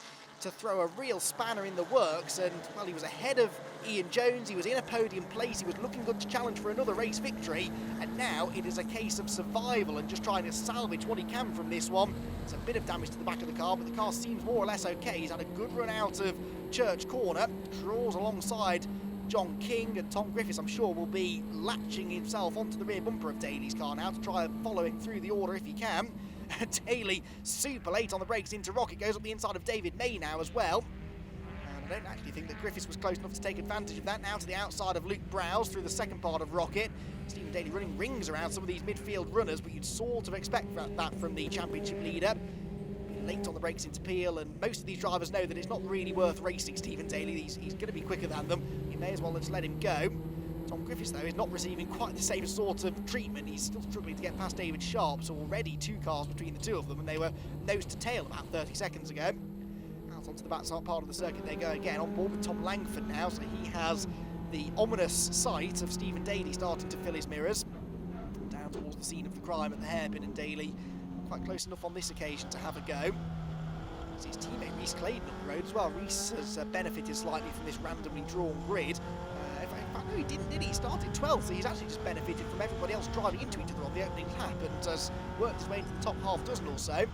to throw a real spanner in the works, and well, he was ahead of Ian Jones, he was in a podium place, he was looking good to challenge for another race victory, and now it is a case of survival and just trying to salvage what he can from this one. There's a bit of damage to the back of the car, but the car seems more or less okay. He's had a good run out of Church Corner, draws alongside John King, and Tom Griffiths, I'm sure, will be latching himself onto the rear bumper of Daly's car now to try and follow him through the order if he can. Daly super late on the brakes into Rocket, goes up the inside of David May now as well. And I don't actually think that Griffiths was close enough to take advantage of that. Now to the outside of Luke Browse through the second part of Rocket. Stephen Daly running rings around some of these midfield runners, but you'd sort of expect that from the championship leader. Late on the brakes into Peel, and most of these drivers know that it's not really worth racing Stephen Daly. He's going to be quicker than them. You may as well just let him go. Tom Griffiths, though, is not receiving quite the same sort of treatment. He's still struggling to get past David Sharp, so already 2 cars between the two of them, and they were nose to tail about 30 seconds ago. Out onto the backside part of the circuit they go again, on board with Tom Langford now, so he has the ominous sight of Stephen Daly starting to fill his mirrors. Down towards the scene of the crime at the hairpin, and Daly quite close enough on this occasion to have a go. It's his teammate Reese Clayton up the road as well. Reese has benefited slightly from this randomly drawn grid. In fact, no, he didn't, did he? He started 12th, so he's actually just benefited from everybody else driving into each other on the opening lap, and has worked his way into the top half dozen or so.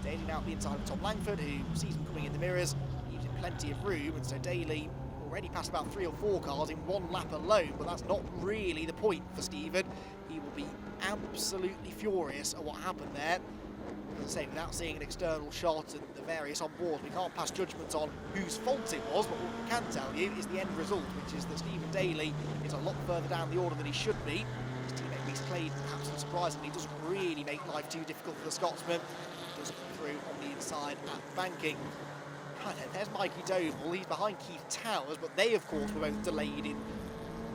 Daly now at the inside of Tom Langford, who sees him coming in the mirrors, leaves him plenty of room, and so Daly already passed about 3 or 4 cars in 1 lap alone, but that's not really the point for Stephen. He will be absolutely furious at what happened there. As I say, without seeing an external shot and the various on board, we can't pass judgment on whose fault it was, but what we can tell you is the end result, which is that Stephen Daly is a lot further down the order than he should be. His teammate Reese Clayton, perhaps unsurprisingly, doesn't really make life too difficult for the Scotsman. He does come through on the inside at the banking. Right then, there's Mikey Doval, he's behind Keith Towers, but they, of course, were both delayed in,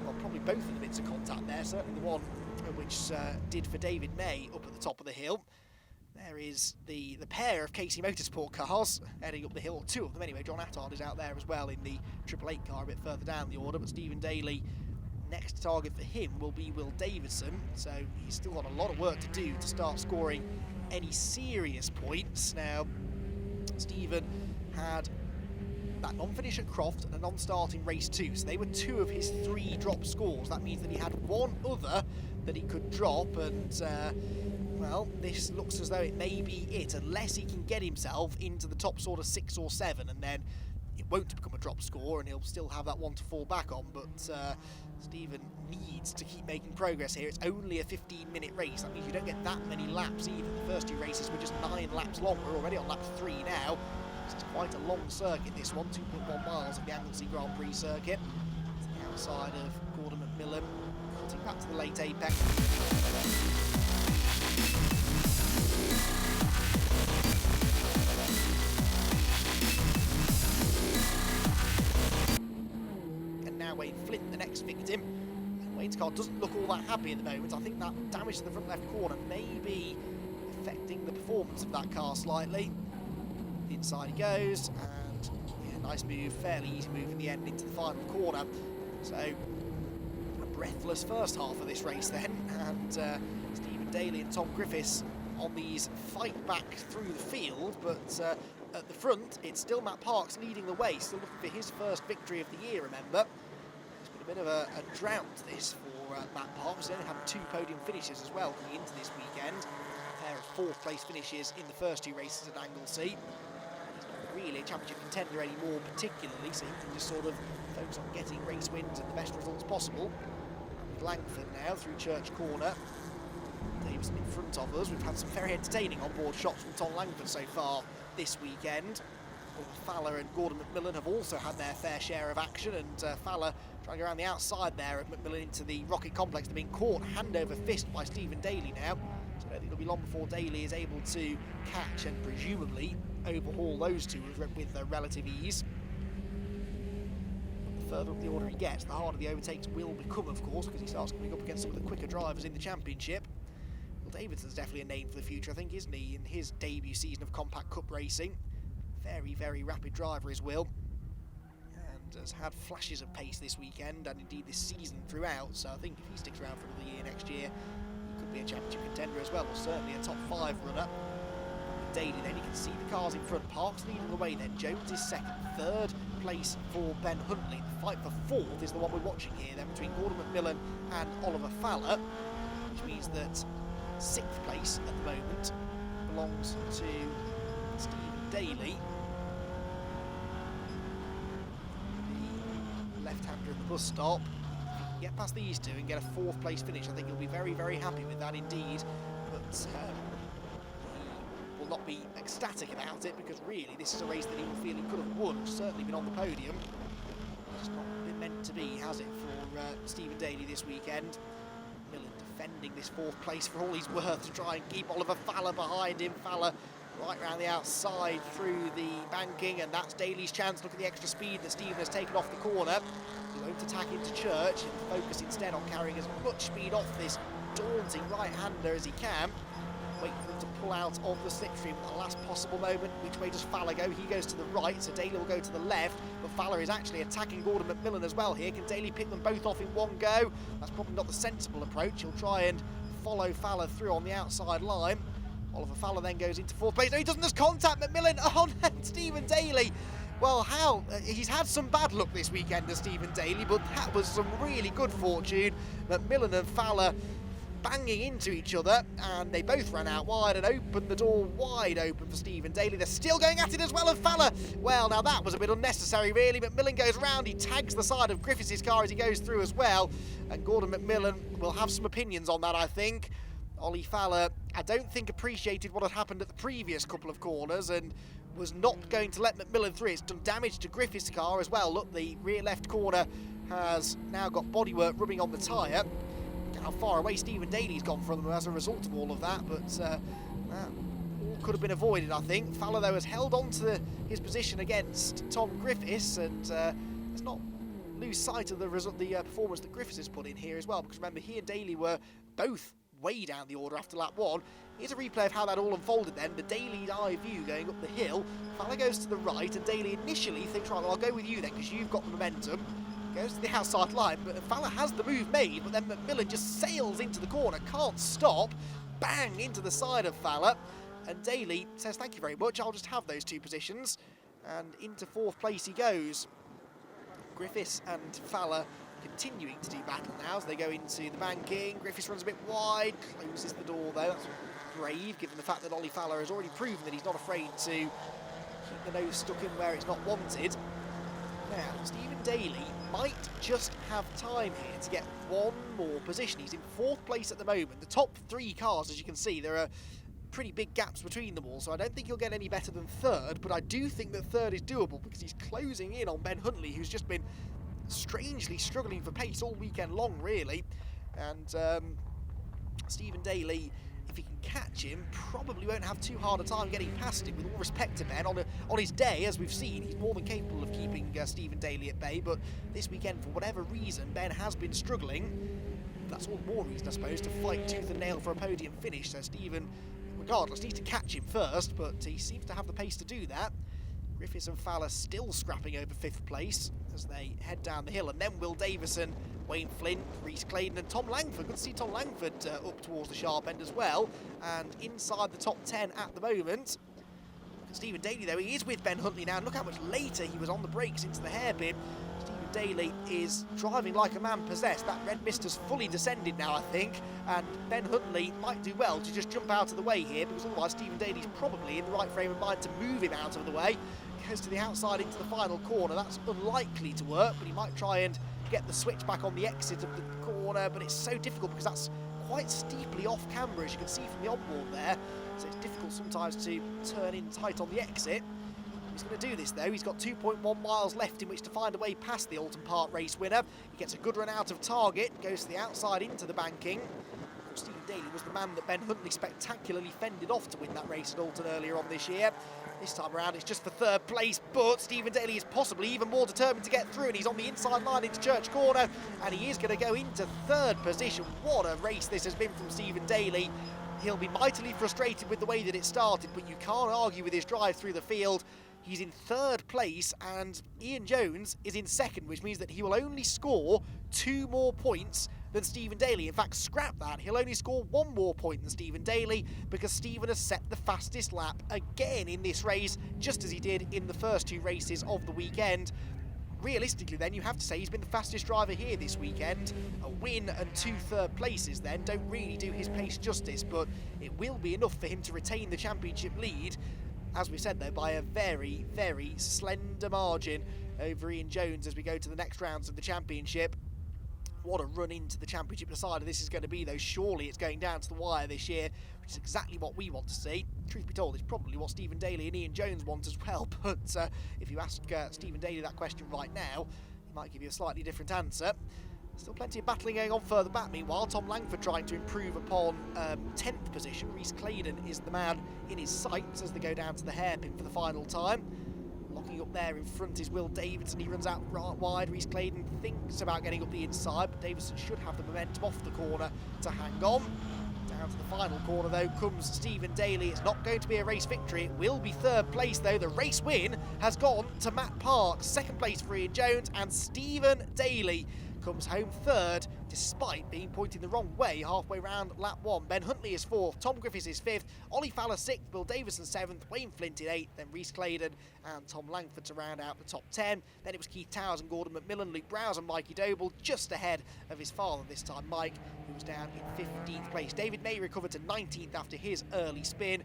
well, probably both of the bits of contact there, certainly the one which did for David May up at the top of the hill. There is the pair of Casey Motorsport cars heading up the hill, 2 of them anyway. John Attard is out there as well in the 888 car a bit further down the order, but Stephen Daly, next target for him will be Will Davidson, so he's still got a lot of work to do to start scoring any serious points. Now, Stephen had that non-finish at Croft and a non-start in race 2, so they were 2 of his 3 drop scores. That means that he had 1 other that he could drop, and well, this looks as though it may be it, unless he can get himself into the top sort of 6 or 7, and then it won't become a drop score and he'll still have that one to fall back on. But Stephen needs to keep making progress here. It's only a 15-minute race. That means you don't get that many laps either. The first 2 races were just 9 laps long. We're already on lap 3 now. It's quite a long circuit, this one, 2.1 miles of the Anglesey Grand Prix circuit. It's the outside of Gordon McMillan, cutting back to the late apex. And now Wayne Flint, the next victim. And Wayne's car doesn't look all that happy at the moment. I think that damage to the front left corner may be affecting the performance of that car slightly. Inside he goes, and yeah, nice move, fairly easy move in the end into the final corner. So a breathless first half of this race then, and Stephen Daly and Tom Griffiths on these fight back through the field, but at the front it's still Matt Parks leading the way, still looking for his first victory of the year, remember. It's been a bit of a drought this for Matt Parks. He only had 2 podium finishes as well coming into this weekend. A pair of 4th place finishes in the first 2 races at Anglesey. Really a championship contender anymore particularly, so he can just sort of focus on getting race wins and the best results possible. And with Langford now through Church Corner, Davison in front of us. We've had some very entertaining on-board shots from Tom Langford so far this weekend. Fowler and Gordon McMillan have also had their fair share of action, and Fowler trying to go around the outside there of McMillan into the Rocket Complex. They're being caught hand over fist by Stephen Daly now, so I don't think it'll be long before Daly is able to catch and presumably overhaul those 2 with relative ease. The further up the order he gets, the harder the overtakes will become, of course, because he starts coming up against some of the quicker drivers in the championship. Well, Davidson's definitely a name for the future, I think, isn't he, in his debut season of Compact Cup racing. Very, very rapid driver is Will, and has had flashes of pace this weekend and indeed this season throughout, so I think if he sticks around for another year next year, he could be a championship contender as well, or certainly a top 5 runner. Daly then. You can see the cars in front. Parks leading the way then. Jones is second. Third place for Ben Huntley. The fight for fourth is the one we're watching here then between Gordon McMillan and Oliver Fowler, which means that sixth place at the moment belongs to Stephen Daly, the left-hander at the bus stop. If he can get past these two and get a fourth place finish, I think he'll be very, very happy with that indeed. But he will not be ecstatic about it, because really this is a race that he will feel he could have won, certainly been on the podium. It's not been meant to be, has it, for Stephen Daly this weekend. Millen defending this fourth place for all he's worth to try and keep Oliver Fowler behind him. Fowler right round the outside through the banking, and that's Daly's chance. Look at the extra speed that Stephen has taken off the corner. He won't attack into Church and focus instead on carrying as much speed off this daunting right-hander as he can. Wait for him to pull out of the slipstream at the last possible moment. Which way does Fowler go? He goes to the right, so Daly will go to the left, but Fowler is actually attacking Gordon McMillan as well here. Can Daly pick them both off in one go? That's probably not the sensible approach. He'll try and follow Fowler through on the outside line. Oliver Fowler then goes into fourth place. No, he doesn't. There's contact. McMillan on Stephen Daly. Well, how? He's had some bad luck this weekend, Stephen Daly, but that was some really good fortune. McMillan and Fowler banging into each other, and they both ran out wide and opened the door wide open for Stephen Daly. They're still going at it as well, and Fowler, well, now that was a bit unnecessary really. McMillan goes round, he tags the side of Griffiths' car as he goes through as well, and Gordon McMillan will have some opinions on that, I think. Ollie Fowler, I don't think appreciated what had happened at the previous couple of corners and was not going to let McMillan through. It's done damage to Griffiths' car as well. Look, the rear left corner has now got bodywork rubbing on the tyre. How far away Stephen Daly's gone from them as a result of all of that, but that all could have been avoided, I think. Fowler, though, has held on to his position against Tom Griffiths, and let's not lose sight of the performance that Griffiths has put in here as well, because remember, he and Daly were both way down the order after lap one. Here's a replay of how that all unfolded then. The Daly eye view going up the hill. Fowler goes to the right, and Daly initially thinks, right, well, I'll go with you then, because you've got the momentum. Goes to the outside line, but Fowler has the move made, but then McMillan just sails into the corner, can't stop, bang into the side of Fowler, and Daly says, thank you very much, I'll just have those two positions, and into fourth place he goes. Griffiths and Fowler continuing to do battle now as they go into the banking. Griffiths runs a bit wide, closes the door though. That's brave, given the fact that Ollie Fowler has already proven that he's not afraid to keep the nose stuck in where it's not wanted. Now, Stephen Daly might just have time here to get one more position. He's in fourth place at the moment. The top three cars, as you can see, there are pretty big gaps between them all, so I don't think he'll get any better than third, but I do think that third is doable because he's closing in on Ben Huntley, who's just been strangely struggling for pace all weekend long, really. And Stephen Daly, if he can catch him, probably won't have too hard a time getting past him. With all respect to Ben, on his day, as we've seen, he's more than capable of keeping Stephen Daly at bay, but this weekend, for whatever reason, Ben has been struggling. That's all the more reason, I suppose, to fight tooth and nail for a podium finish. So Stephen, regardless, needs to catch him first, but he seems to have the pace to do that. Griffiths and Fowler still scrapping over fifth place as they head down the hill, and then Will Davison, Wayne Flint, Rhys Claydon and Tom Langford. Good to see Tom Langford up towards the sharp end as well, and inside the top 10 at the moment. Stephen Daly, though, he is with Ben Huntley now, and look how much later he was on the brakes into the hairpin. Stephen Daly is driving like a man possessed. That red mist has fully descended now, I think, and Ben Huntley might do well to just jump out of the way here, because otherwise Stephen Daly's probably in the right frame of mind to move him out of the way. Goes to the outside into the final corner. That's unlikely to work, but he might try and get the switch back on the exit of the corner, but it's so difficult because that's quite steeply off camera, as you can see from the onboard there, so it's difficult sometimes to turn in tight on the exit. He's going to do this though. He's got 2.1 miles left in which to find a way past the Alton Park race winner. He gets a good run out of target, goes to the outside into the banking. Stephen Daly was the man that Ben Huntley spectacularly fended off to win that race at Alton earlier on this year. This time around it's just for third place, but Stephen Daly is possibly even more determined to get through, and he's on the inside line into Church Corner, and he is going to go into third position. What a race this has been from Stephen Daly. He'll be mightily frustrated with the way that it started, but you can't argue with his drive through the field. He's in third place, and Ian Jones is in second, which means that he will only score 2 more points than Stephen Daly. In fact, scrap that. He'll only score 1 more point than Stephen Daly because Stephen has set the fastest lap again in this race, just as he did in the first 2 races of the weekend. Realistically then, you have to say he's been the fastest driver here this weekend. A win and 2 third places then don't really do his pace justice, but it will be enough for him to retain the championship lead, as we said though, by a very, very slender margin over Ian Jones as we go to the next rounds of the championship. What a run into the championship decider this is going to be though. Surely it's going down to the wire this year, which is exactly what we want to see. Truth be told, it's probably what Stephen Daly and Ian Jones want as well, but if you ask Stephen Daly that question right now, he might give you a slightly different answer. Still plenty of battling going on further back. Meanwhile, Tom Langford trying to improve upon 10th position. Rhys Claydon is the man in his sights as they go down to the hairpin for the final time. Locking up there in front is Will Davidson. He runs out right wide. Rhys Claydon thinks about getting up the inside, but Davidson should have the momentum off the corner to hang on. Down to the final corner though comes Stephen Daly. It's not going to be a race victory, it will be 3rd place though. The race win has gone to Matt Parks. 2nd place for Ian Jones, and Stephen Daly comes home 3rd despite being pointed the wrong way halfway round lap 1. Ben Huntley is 4th, Tom Griffiths is 5th, Ollie Fowler 6th, Bill Davison 7th, Wayne Flint in 8th, then Rhys Claydon and Tom Langford to round out the top 10. Then it was Keith Towers and Gordon McMillan, Luke Browse and Mikey Doble, just ahead of his father this time, Mike, who was down in 15th place. David May recovered to 19th after his early spin.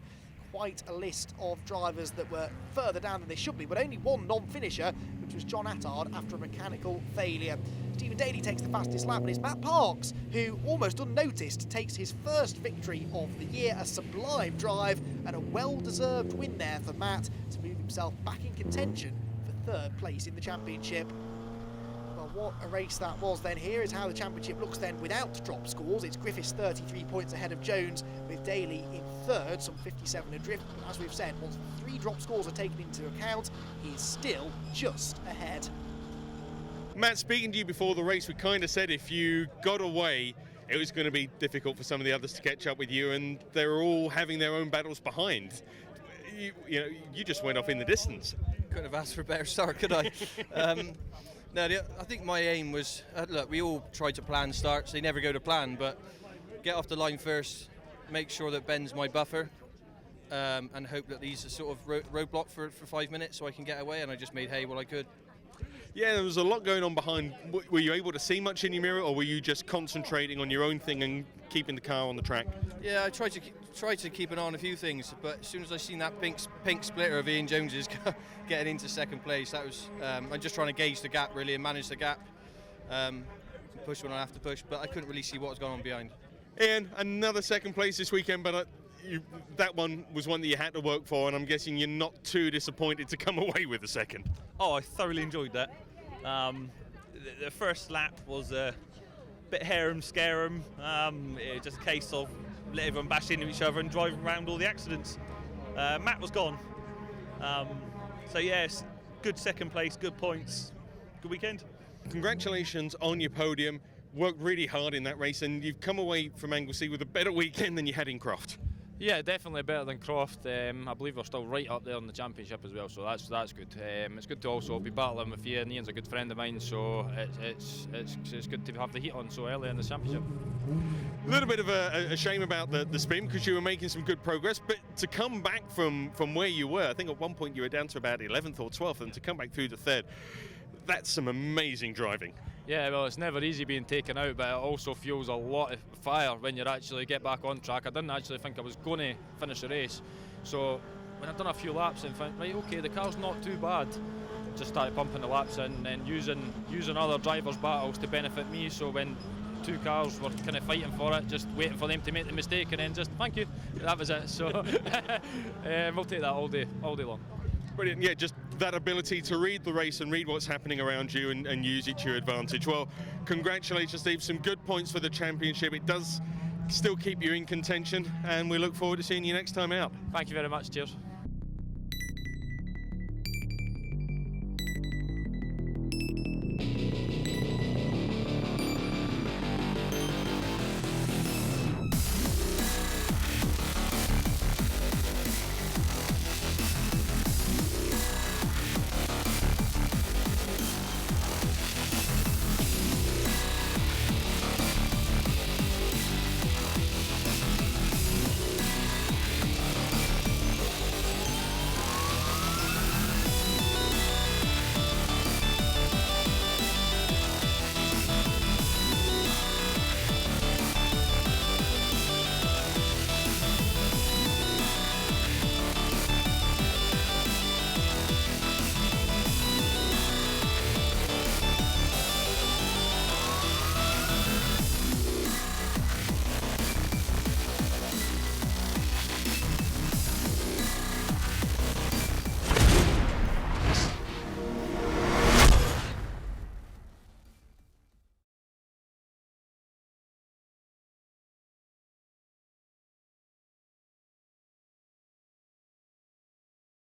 Quite a list of drivers that were further down than they should be, but only one non-finisher, which was John Attard after a mechanical failure. Stephen Daly takes the fastest lap, and it's Matt Parks who, almost unnoticed, takes his first victory of the year. A sublime drive and a well-deserved win there for Matt to move himself back in contention for 3rd place in the championship. Well, what a race that was then. Here is how the championship looks then without drop scores. It's Griffiths 33 points ahead of Jones, with Daly in 3rd, some 57 adrift. But as we've said, once 3 drop scores are taken into account, he's still just ahead. Matt, speaking to you before the race, we kind of said if you got away, it was going to be difficult for some of the others to catch up with you, and they were all having their own battles behind. You just went off in the distance. Couldn't have asked for a better start, could I? No, I think my aim was, look, we all try to plan starts, they never go to plan, but get off the line first, make sure that Ben's my buffer, and hope that he's a sort of roadblock for 5 minutes so I can get away, and I just made hay while I could. Yeah, there was a lot going on behind. Were you able to see much in your mirror, or were you just concentrating on your own thing and keeping the car on the track? Yeah, I tried to keep an eye on a few things, but as soon as I seen that pink splitter of Ian Jones's getting into 2nd place, that was I'm just trying to gauge the gap really and manage the gap, push when I have to push, but I couldn't really see what was going on behind. Ian, another 2nd place this weekend, but that one was one that you had to work for, and I'm guessing you're not too disappointed to come away with a 2nd. Oh, I thoroughly enjoyed that. The first lap was a bit harem-scarem. It was just a case of let everyone bash into each other and drive around all the accidents. Matt was gone. So yes, good 2nd place, good points, good weekend. Congratulations on your podium. Worked really hard in that race, and you've come away from Anglesey with a better weekend than you had in Croft. Yeah, definitely better than Croft. I believe we're still right up there in the championship as well, so that's good. It's good to also be battling with you, and Ian's a good friend of mine, so it's good to have the heat on so early in the championship. A little bit of a shame about the spin, because you were making some good progress, but to come back from where you were, I think at one point you were down to about 11th or 12th, and to come back through to 3rd, that's some amazing driving. Yeah, well, it's never easy being taken out, but it also fuels a lot of fire when you actually get back on track. I didn't actually think I was going to finish the race, so when I'd done a few laps and think, right, okay, the car's not too bad, just started pumping the laps in and using other drivers' battles to benefit me. So when 2 cars were kind of fighting for it, just waiting for them to make the mistake, and then just thank you, that was it. So we'll take that all day long. Brilliant. Yeah, just that ability to read the race and read what's happening around you and use it to your advantage. Well, congratulations, Steve. Some good points for the championship. It does still keep you in contention, and we look forward to seeing you next time out. Thank you very much. Cheers.